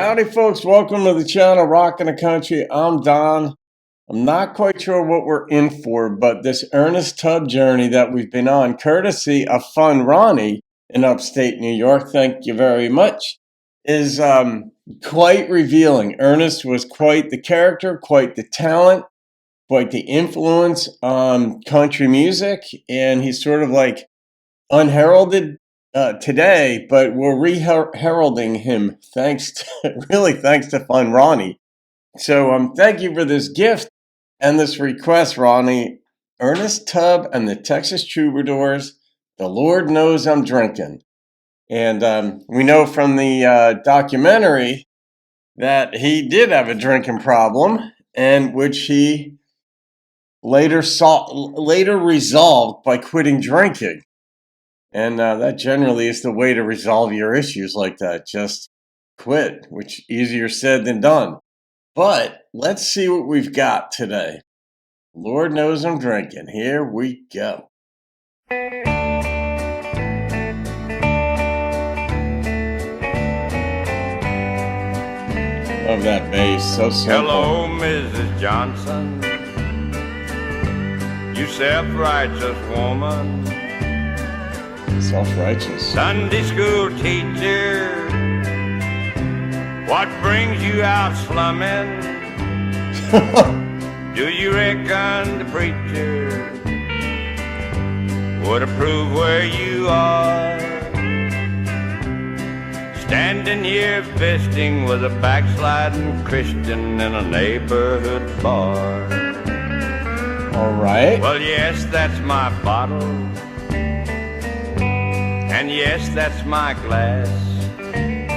Howdy, folks. Welcome to the channel, Rockin' the Country. I'm Don. I'm not quite sure what we're in for, but this Ernest Tubb journey that we've been on, courtesy of funRonni in upstate New York, thank you very much, is quite revealing. Ernest was quite the character, quite the talent, quite the influence on country music, and he's sort of like unheralded today, but we're re-heralding him thanks to funRonni. So thank you for this gift and this request, Ronnie. Ernest Tubb and the Texas Troubadours, The Lord Knows I'm Drinking. And we know from the documentary that he did have a drinking problem, and which he later resolved by quitting drinking. And that generally is the way to resolve your issues like that. Just quit, which easier said than done. But let's see what we've got today. Lord knows I'm drinking. Here we go. Love that bass. So simple. Hello, Mrs. Johnson. You self-righteous woman. Self-righteous. Sunday school teacher. What brings you out slumming? Do you reckon the preacher would approve where you are? Standing here visiting with a backsliding Christian in a neighborhood bar. All right. Well, yes, that's my bottle. And yes, that's my glass. And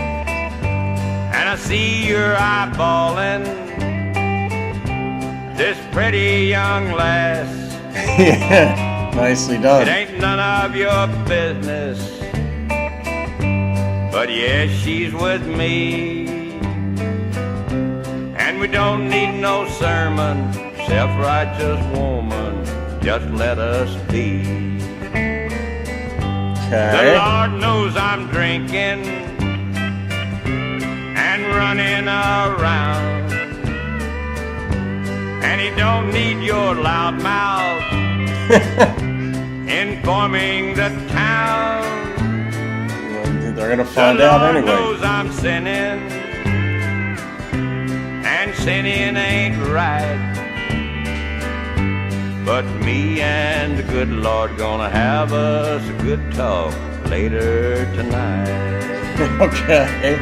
I see you're eyeballing this pretty young lass. Yeah, nicely done. It ain't none of your business, but yes, she's with me. And we don't need no sermon, self-righteous woman, just let us be. Okay. The Lord knows I'm drinking and running around, and He don't need your loud mouth informing the town. They're gonna find out anyway. The Lord knows I'm sinning, and sinning ain't right. But me and the good Lord gonna have us a good talk later tonight. Okay.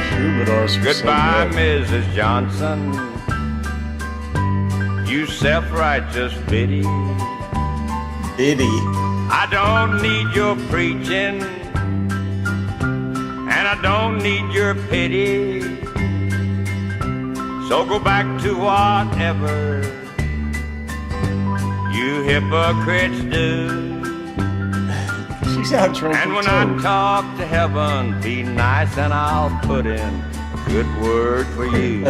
Troubadours. Goodbye, Mrs. Johnson. You self-righteous biddy. Biddy. I don't need your preaching, and I don't need your pity. So go back to whatever you hypocrites do. She's out drinking And when too. I talk to heaven, be nice and I'll put in a good word for you.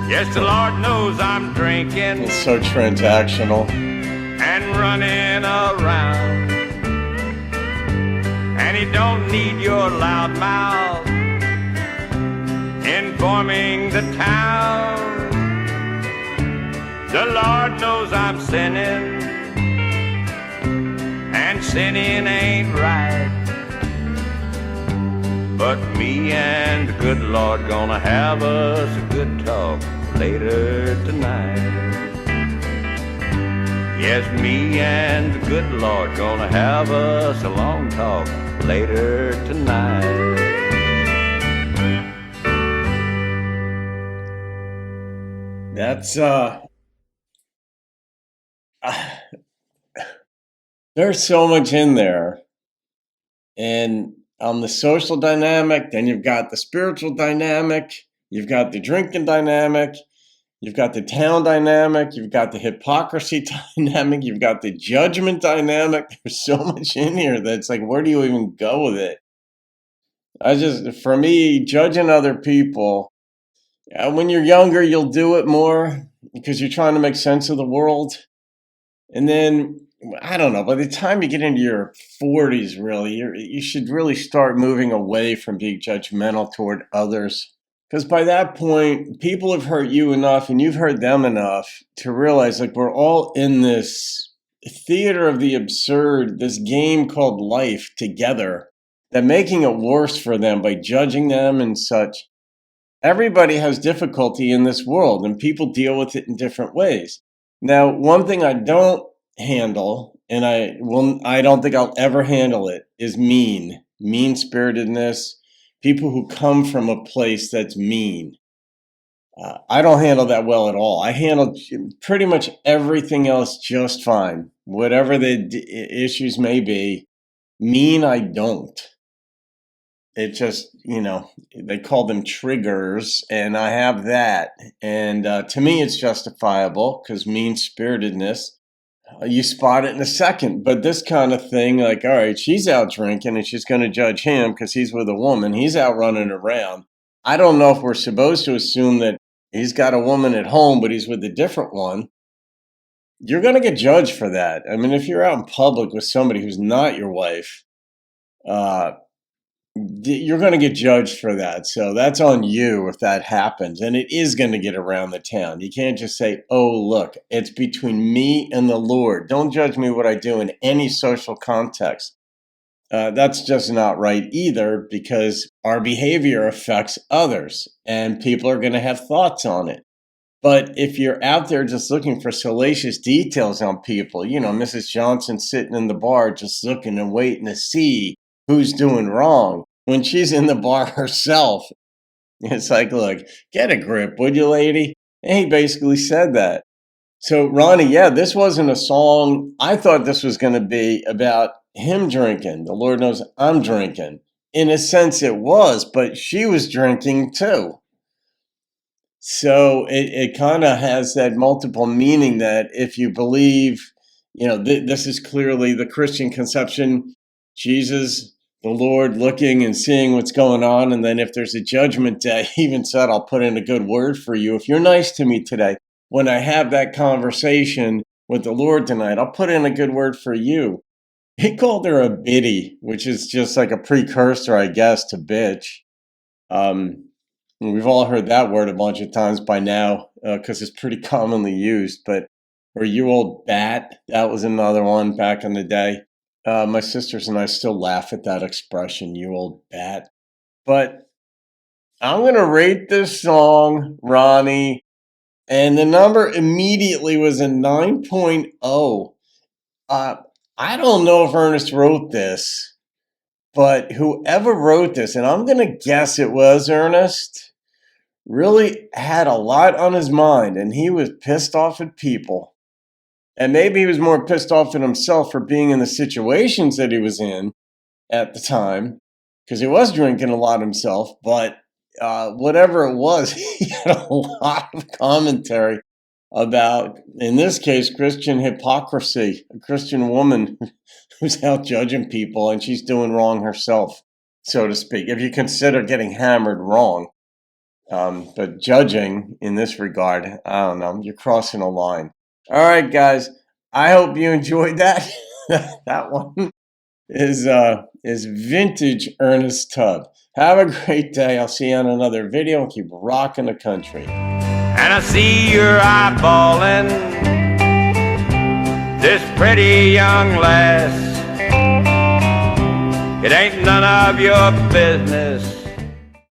Yes, the Lord knows I'm drinking. It's so transactional. And running around, and He don't need your loud mouth informing the town. The Lord knows I'm sinning, and sinning ain't right. But me and the good Lord gonna have us a good talk later tonight. Yes, me and the good Lord gonna have us a long talk later tonight. That's there's so much in there. And on the social dynamic, then you've got the spiritual dynamic, you've got the drinking dynamic, you've got the town dynamic, you've got the hypocrisy dynamic, you've got the judgment dynamic. There's so much in here that's like, where do you even go with it? For me, judging other people, when you're younger, you'll do it more because you're trying to make sense of the world. And then, I don't know, by the time you get into your 40s, really, you should really start moving away from being judgmental toward others. Because by that point, people have hurt you enough and you've hurt them enough to realize like we're all in this theater of the absurd, this game called life together, that making it worse for them by judging them and such. Everybody has difficulty in this world and people deal with it in different ways. Now, one thing I don't handle, and I don't think I'll ever handle it, is mean-spiritedness, people who come from a place that's mean. I don't handle that well at all. I handle pretty much everything else just fine, whatever the issues may be. Mean, I don't. It just, they call them triggers, and I have that. And to me, it's justifiable because mean-spiritedness, you spot it in a second. But this kind of thing, like, all right, she's out drinking and she's going to judge him because he's with a woman. He's out running around. I don't know if we're supposed to assume that he's got a woman at home, but he's with a different one. You're going to get judged for that. I mean, if you're out in public with somebody who's not your wife, you're going to get judged for that. So that's on you if that happens. And it is going to get around the town. You can't just say, oh, look, it's between me and the Lord. Don't judge me what I do in any social context. That's just not right either, because our behavior affects others and people are going to have thoughts on it. But if you're out there just looking for salacious details on people, Mrs. Johnson sitting in the bar just looking and waiting to see who's doing wrong when she's in the bar herself. It's like, look, get a grip, would you, lady? And he basically said that. So, Ronnie, yeah, this wasn't a song. I thought this was going to be about him drinking. The Lord knows I'm drinking. In a sense, it was, but she was drinking too. So it kind of has that multiple meaning that if you believe, this is clearly the Christian conception, Jesus, the Lord looking and seeing what's going on. And then if there's a judgment day, he even said, I'll put in a good word for you. If you're nice to me today, when I have that conversation with the Lord tonight, I'll put in a good word for you. He called her a biddy, which is just like a precursor, I guess, to bitch. We've all heard that word a bunch of times by now because it's pretty commonly used. But, or you old bat, that was another one back in the day. My sisters and I still laugh at that expression, you old bat. But I'm going to rate this song, Ronnie, and the number immediately was a 9.0. I don't know if Ernest wrote this, but whoever wrote this, and I'm going to guess it was Ernest, really had a lot on his mind, and he was pissed off at people. And maybe he was more pissed off at himself for being in the situations that he was in at the time, because he was drinking a lot himself. But whatever it was, he had a lot of commentary about, in this case, Christian hypocrisy, a Christian woman who's out judging people and she's doing wrong herself, so to speak, if you consider getting hammered wrong. But judging in this regard, I don't know, you're crossing a line. All right, guys, I hope you enjoyed that. That one is vintage Ernest Tubb. Have a great day. I'll see you on another video and keep rocking the country. And I see your eyeballing this pretty young lass. It ain't none of your business